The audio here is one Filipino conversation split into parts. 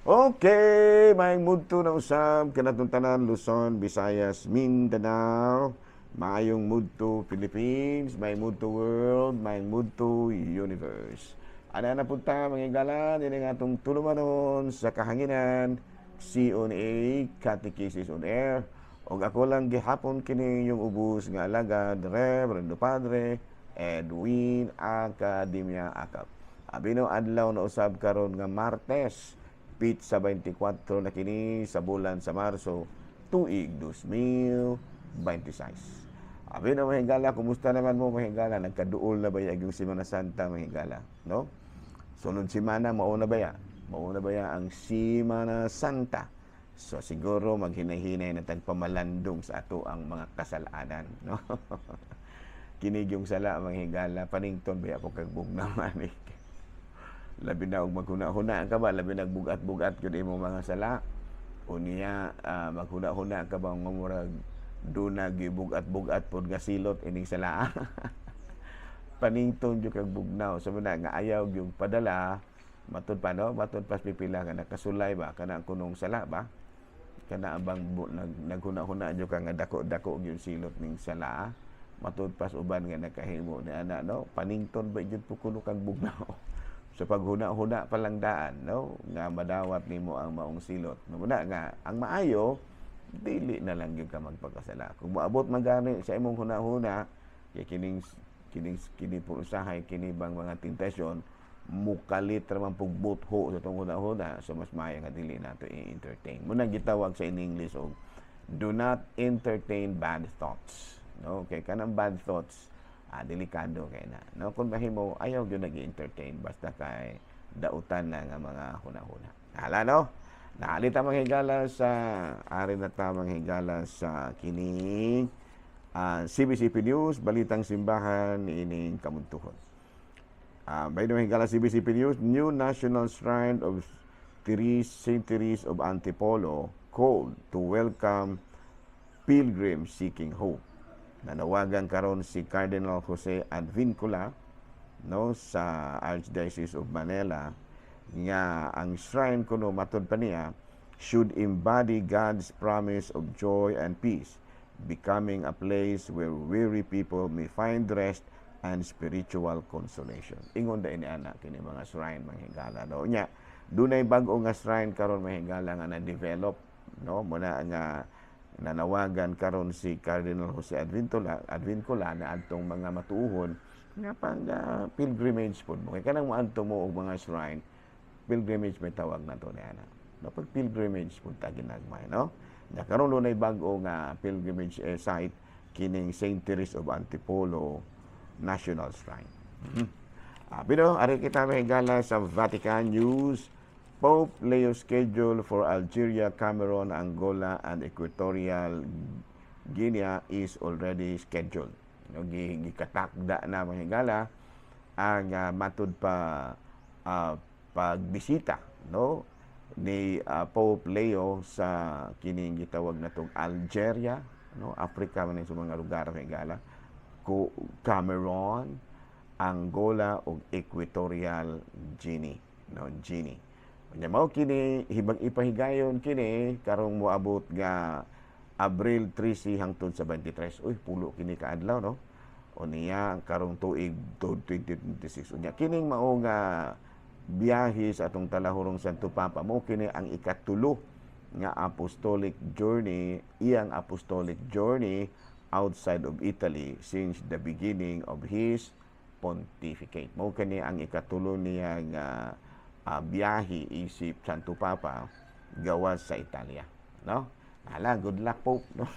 Okay, may mudto na usab kanatong tanan Luzon, Visayas, Mindanao. Maayong mudto Philippines, may mudto world, may mudto universe. Ana na punta mga igala din ang atong tulumanon sa kahanginan CONA Catechesis on Air. Og ako lang gihapon kini yung ubos nga alagad Reverendo Padre Edwin Academia Akap. Abino adlaw na usab karon nga Martes pit sa 24 na kini sa bulan sa Marso tuig 2026. Abi na mahigala, kumusta naman mo mahigala? Nagkaduol na ba yung Semana Santa mahigala? No? Sunod semana, mauna ba ya? Mauna ba ya ang Semana Santa? So siguro maghinay-hinay na tagpamalandong sa ato ang mga kasalanan. No? Kinig yung sala mahigala, panington ba ako kagbog naman eh. Labi na og maghuna-huna ka ba, labi nagbugat-bugat gyud imo mga sala. Unya maghuna-huna ka ba nga murag duna gibugat-bugat pod nga silot ining sala. Panington gyud kag bugnaw sa muna nga ayaw gyud padala matud pa no, matud pas pipila ka nakasulay ba kana kunong sala ba. Kana abang naghuna-huna gyud ka nga dako-dako gyud silot ning sala. Matud pas uban nga nakahimo ni ana no, panington ba gyud pukuno kag bugnaw. So paghuna-huna pa lang daan, no, nga madawat nimo ang maong silot. Muna nga ang maayo dili na lang gyud ka magpakasala. Kung moabot man gani sa imong huna-huna, kay kini puro usahay kini bang mga tentasyon mukalit ra man pugbutho sa tong huna-huna, so mas maayo nga dili nato i-entertain. Muna gitawag sa in English og do not entertain bad thoughts. No, kay kanang bad thoughts delikado kay na. No, kung mahimo ayaw gyud nag-entertain basta kay dautan na nga mga huna-huna. Hala no. Naalita manghigala sa ari na ta manghigala sa kini CBCP News, balitang simbahan ining kamuntuhon. By the way, higala CBCP News, new National Shrine of St. Therese of Antipolo called to welcome pilgrims seeking hope. Nanawagan karon si Cardinal Jose Advincula no sa Archdiocese of Manila nga ang shrine kuno matud pa niya should embody God's promise of joy and peace, becoming a place where weary people may find rest and spiritual consolation. Ingon da ini ana kini mga shrine manghigala no nya dunay bag-o nga shrine karon manghigala nga na-develop no muna nga nanawagan karon si Cardinal Jose Advincula na adtong mga matuuhon nga pang pilgrimage pod mo kay kanang moadto mo og mga shrine pilgrimage may tawag nato ni ana no pag pilgrimage pod ta ginagmay no nya karon dunay bag-o nga pilgrimage site kining St. Therese of Antipolo National Shrine. Pero ari kita mahigala sa Vatican News. Pope Leo schedule for Algeria, Cameroon, Angola, and Equatorial Guinea is already scheduled. Gikatakda na mahigala ang matud pa pagbisita no ni Pope Leo sa kining gitawag natong Algeria, no Africa man sa mga lugar mahigala, Cameroon, Angola ug Equatorial Guinea, no Guinea. Nya mao kini hibang ipahigayon kini karong moabot nga Abril 13 hangtod sa 23. Uy, pulo kini kaadlaw no. O niya karong tuig 2026. Unya kining mao nga biyahe sa atong talahurong Santo Papa mo kini ang ikatulo nga apostolic journey, iyang apostolic journey outside of Italy since the beginning of his pontificate. Mao kini ang ikatulo niya nga biyahe isip Santo Papa gawas sa Italia, no? Hala, good luck Pope, no?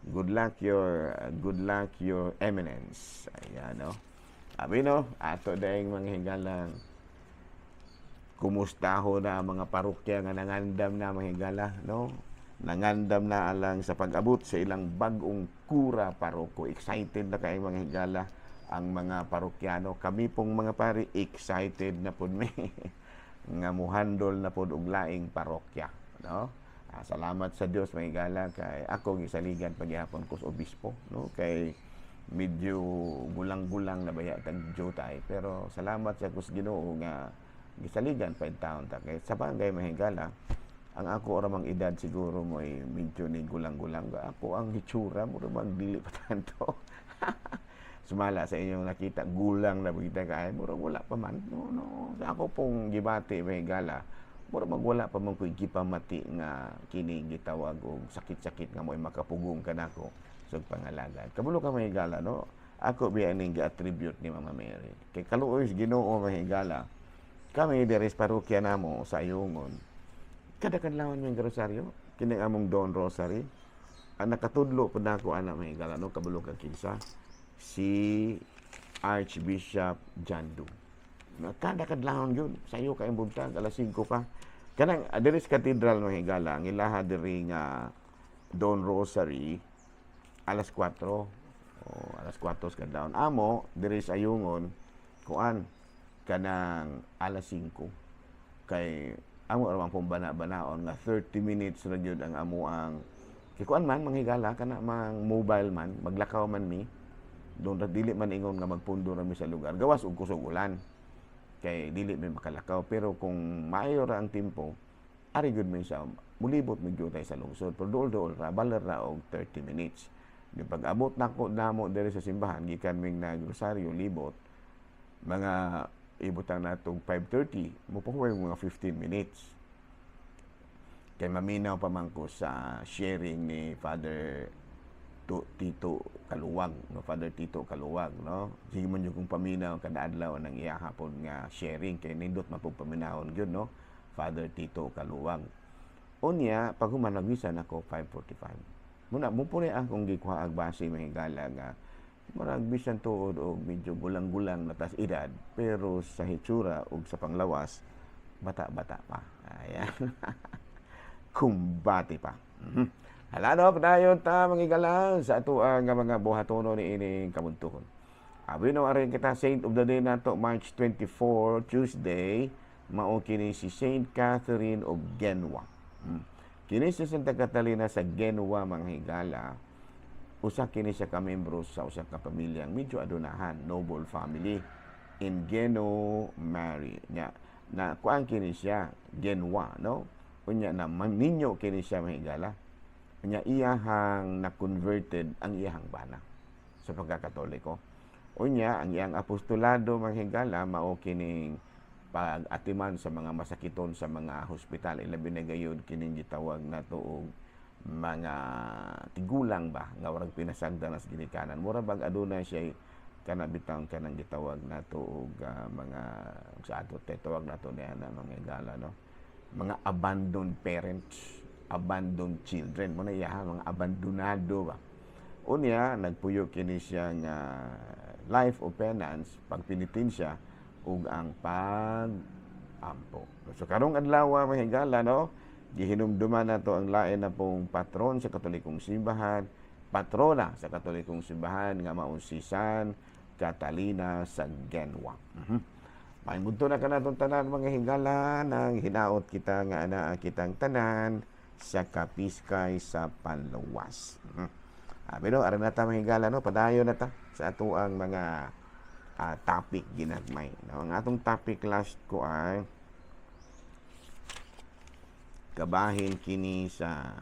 good luck your eminence. Ayan, no? Abi no, ato daing mga higalang kumusta ho na mga parokya nga nangandam na mga higala, no? Nangandam na alang sa pag-abot sa ilang bagong kura paroko. Excited na kay mga higala ang mga parokyano. Kami pong mga pari excited na po mi nga muhandol na po og laing parokya, no? Salamat sa Dios mga higala kay ako gisaligan paghihapon ko sa obispo, no? Kay medyo gulang-gulang na baya tag jutay pero salamat sa kus Ginoo nga gisaligan pa in taon ta kay sa bagay mahigala ang ako oramang edad siguro mo ay medyo ni gulang-gulang ako ang hitsura mo bang dili pa tanto. Sumala sa inyong nakita gulang na kita kay murag wala pa man no sa ako pong gibati mahigala murag magwala pa man ko'y gipamati nga kini gitawag og sakit-sakit nga mo'y makapugong kanako sa pangalagan kabulo ka mahigala no ako biya ning gi-attribute ni Mama Mary kay kaluoy Ginoo mahigala kami diri sa parokya namo sa Ayungon kada kadlawon yung rosaryo kini among Don Rosary ang nakatudlo pud nako ana mahigala no kabulo ka kinsa si Archbishop Jandu kada kadlawon yun sayo kay buntag alas 5 pa kanang diri sa cathedral mahigala ang ilaha diri nga Don Rosary alas 4 alas 4 ka daon amo diri sa Ayungon kuan kanang alas 5 kay amo ramang pong bana-banaon nga 30 minutes ra gyud ang amo ang kikuan man manghigala kana mang mobile man maglakaw man mi doon ra dili man ingon nga magpundo ra mi sa lugar gawas og kusog ulan kay dili mi makalakaw pero kung maayo ra ang tempo ari gyud mi sa mulibot mi gyud sa lungsod pero dool ra baler ra og 30 minutes di pag-abot nako namo diri sa simbahan gikan ming nagrosaryo libot mga ibutang natong 5:30 mo pa mga 15 minutes kay maminaw pa man ko sa sharing ni Father Tito Kaluwag no Father Tito Kaluwag no sige man yung paminaw kada adlaw nang iya hapon nga sharing kay nindot man pug paminahon gyud no Father Tito Kaluwag unya pag humanagwisan ako 5:45 muna mo puri akong gikuha ag base mahigala nga marag bisan tuod og medyo gulang-gulang na tas edad pero sa hitsura ug sa panglawas bata-bata pa ayan kumbati pa halano padayon ta mangigalang sa ato nga mga buhatono ni ining kabuntuhon abi no aron kita saint of the day nato March 24 Tuesday mao kini si Saint Catherine of Genoa kini si Santa Catalina sa Genoa manghigala usa kini siya ka membro sa usa ka pamilyang medyo adunahan noble family in Geno Mary nya na kuan kini siya Genoa no unya na ninyo kini siya mahigala unya iyahang na converted ang iyahang bana sa pagkakatoliko unya ang iyang apostolado mahigala mao kining pag-atiman sa mga masakiton sa mga hospital ilabi na gayud kining gitawag nato og mga tigulang ba nga warag pinasagdan as ginikanan mura bag aduna siya kana bitang kanang gitawag nato og mga sa ato tawag nato niya na mga gala no mga abandoned parents abandoned children mo na iya mga abandonado ba unya nagpuyo kini siya nga life of penance pagpinitin siya ug ang pag-ampo so karong adlaw mahigala no gihinumduman nato ang lain na pong patron sa Katolikong Simbahan, patrona sa Katolikong Simbahan nga mao si San Catalina sa Genoa. Mahimunto na kanatong tanan mga hingala nang hinaot kita nga anaa kitang tanan sa kapiskay sa panluwas. Pero aron na ta mahigala no padayon na ta sa ato ang mga topic ginagmay. No, ang atong topic last ko ay kabahin kini sa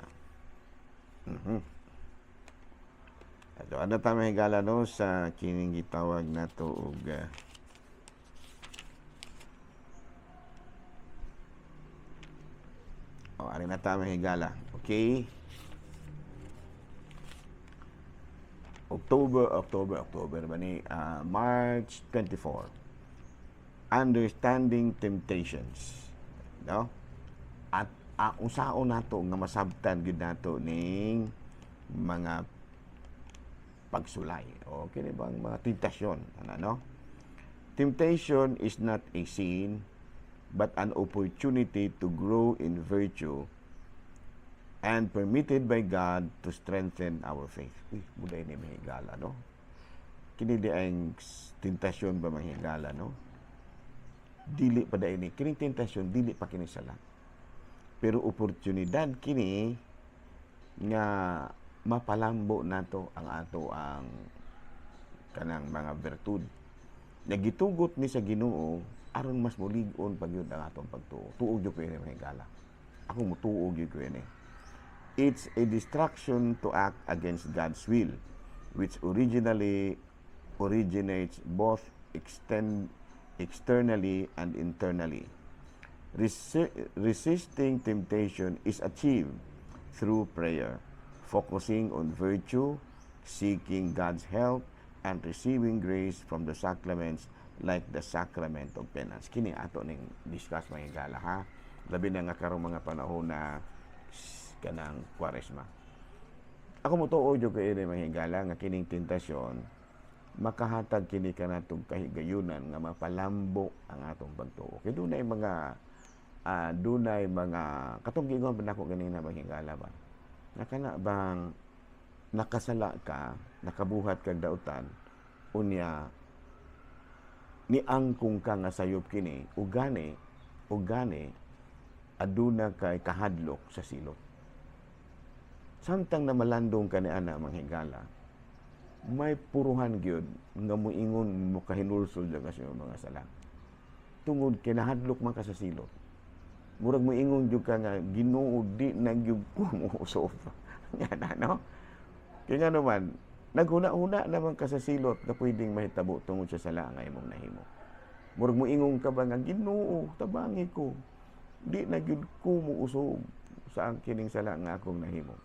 ato ano ta mahigala no sa kining gitawag nato og ari na ta mahigala okay October ba ni March 24 understanding temptations no at usaon nato nga masabtan gid nato ning mga pagsulay o kini bang mga tentasyon ano temptation is not a sin but an opportunity to grow in virtue and permitted by God to strengthen our faith. Buday ni mahigala no kini di ang tentasyon ba mahigala no dili pa dai ni kini tentasyon dili pa kini sala pero oportunidad kini nga mapalambo nato ang ato ang kanang mga bertud. Nagitugot ni sa Ginoo aron mas mulig-on pag yun ang atong pagtuo. Tuog yun ko yun mga higala. Ako mo tuog yun ko yun eh. It's a distraction to act against God's will, which originally originates both externally and internally. Resisting temptation is achieved through prayer, focusing on virtue, seeking God's help, and receiving grace from the sacraments like the sacrament of penance. Kini ato ning discuss mga higala ha. Labi na nga karong mga panahon na kanang Kwaresma. Ako mo tuo jud kay mga higala nga kining tentasyon makahatag kini kanatong kahigayunan nga mapalambo ang atong pagtuo. Kay dunay mga katong giingon pa nako ganina mga higala ba. Nakana bang nakasala ka, nakabuhat kag dautan unya ni angkong ka nga sayop kini ugani aduna kay kahadlok sa silot. Samtang na malandong ka ni ana mga higala, may puruhan gyud nga moingon mo kahinulsol sa mga sala. Tungod kinahadlok man ka sa silot. Murag moingon jud ka nga Ginoo di nagyud ko mo usob. Yan no? Kaya nga naman, naghuna-huna naman ka sa silot na pwedeng mahitabo tungod sa sala nga imong nahimo. Murag moingon ka ba nga Ginoo, tabangi ko. Di nagyud ko mo usob sa ang kining sala nga akong nahimo.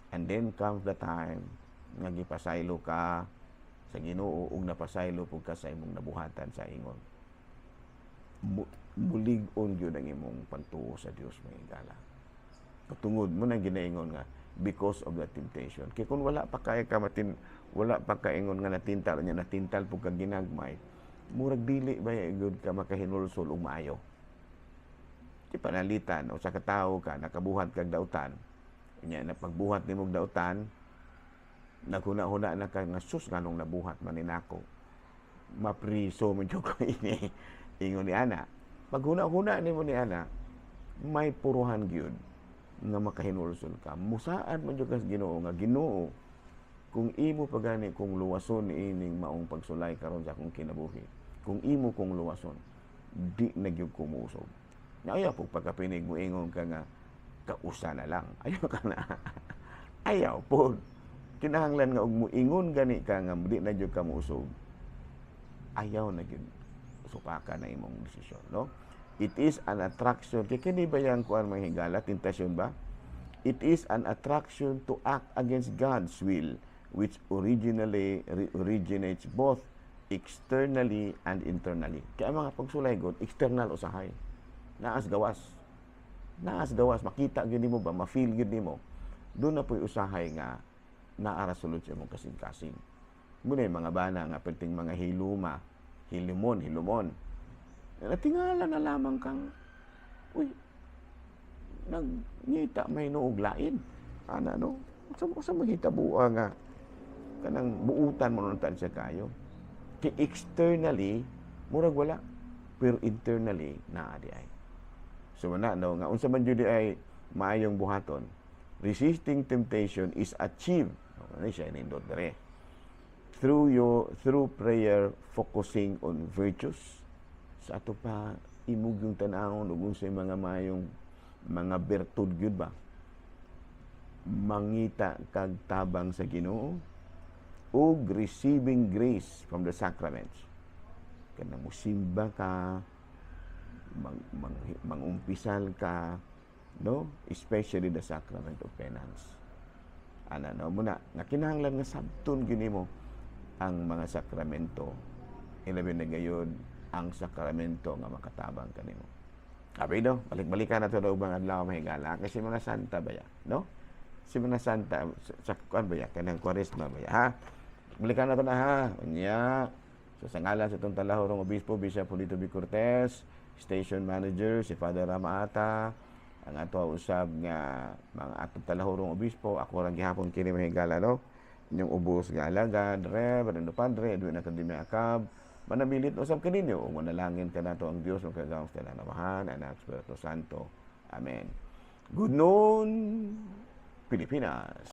And then comes the time nga gipasaylo ka sa Ginoo ug napasaylo pud ka sa imong nabuhatan sa ingon. Bulig-on gyud ang imong pagtuo sa Dios mga higala. Patungod mo nang ginaingon nga because of the temptation. Kay kung wala pa kay ka wala pa kaingon nga natintal pud ka ginagmay, murag dili ba gyud ka makahinulsol og maayo. Di panalitan o sa katawo ka nakabuhat kag dautan. Nya na pagbuhat nimong dautan, naghuna-huna na ka nga sus nganong nabuhat man ninako. Mapriso man jud ko ini ingon ni ana. Paghuna-huna nimo ni ana, may puruhan gyud nga makahinulsol ka. Musaan man jud ka sa Ginoo nga Ginoo kung imo pagani kung luwason ining maong pagsulay karon sa akong kinabuhi. Kung imo kung luwason, di na gyud ko muusog. Ayaw po pagkapinig mo ingon ka nga kausa na lang. Ayaw ka na. Ayaw po. Kinahanglan nga og muingon gani ka nga di na jud ka muusog. Ayaw na gyud supaka na imong desisyon, no? It is an attraction. Kini ba yang kuan mga higala, tentasyon ba? It is an attraction to act against God's will, which originally originates both externally and internally. Kaya mga pagsulay god, external usahay. Naas gawas. Makita gyud nimo ba, ma-feel gyud nimo. Doon na po'y usahay nga naara sulod sa imong kasing-kasing. Muna yung mga bana nga perting mga hilumon. Natingala na lamang kang, nagngita may noog lain. Ana, no? Sa mahitabuha nga, kanang buutan mo nung siya kayo. Kaya externally, murag wala. Pero internally, naadi ay. So, na, no? Nga, unsa man jud ay maayong buhaton, resisting temptation is achieved. Ano siya, inindot dere. Through prayer, focusing on virtues. Sa ato pa, imug yung tanahon, ug sa mga mayong mga bertud gyud ba? Mangita kag tabang sa Ginoo ug receiving grace from the sacraments. Kanang musimba ka, mangumpisal ka, no? Especially the sacrament of penance. Ana no muna nga kinahanglan nga sabton gyud nimo ang mga sakramento. Ilabi na gayud ang sakramento nga makatabang kanimo. Abi no, balik-balikan nato na ubang adlaw mahigala kasi mga santa baya, no? Si mga santa sa kuan baya kanang Kwaresma baya, ha? Balikan nato na ha. Unya sa sangalan sa itong talahorong obispo Bishop Polito B. Cortez, station manager si Father Ramaata, ang ato usab nga mga atong talahorong obispo, ako lang gihapon kini mahigala, no? Inyong ubos nga alagad, Reverendo Padre Edwin Academia Acab, manamilit usab kaninyo ug manalangin ka nato ang Dios magkagawas ka na namahan, Anak, Espiritu Santo. Amen. Good noon, Pilipinas.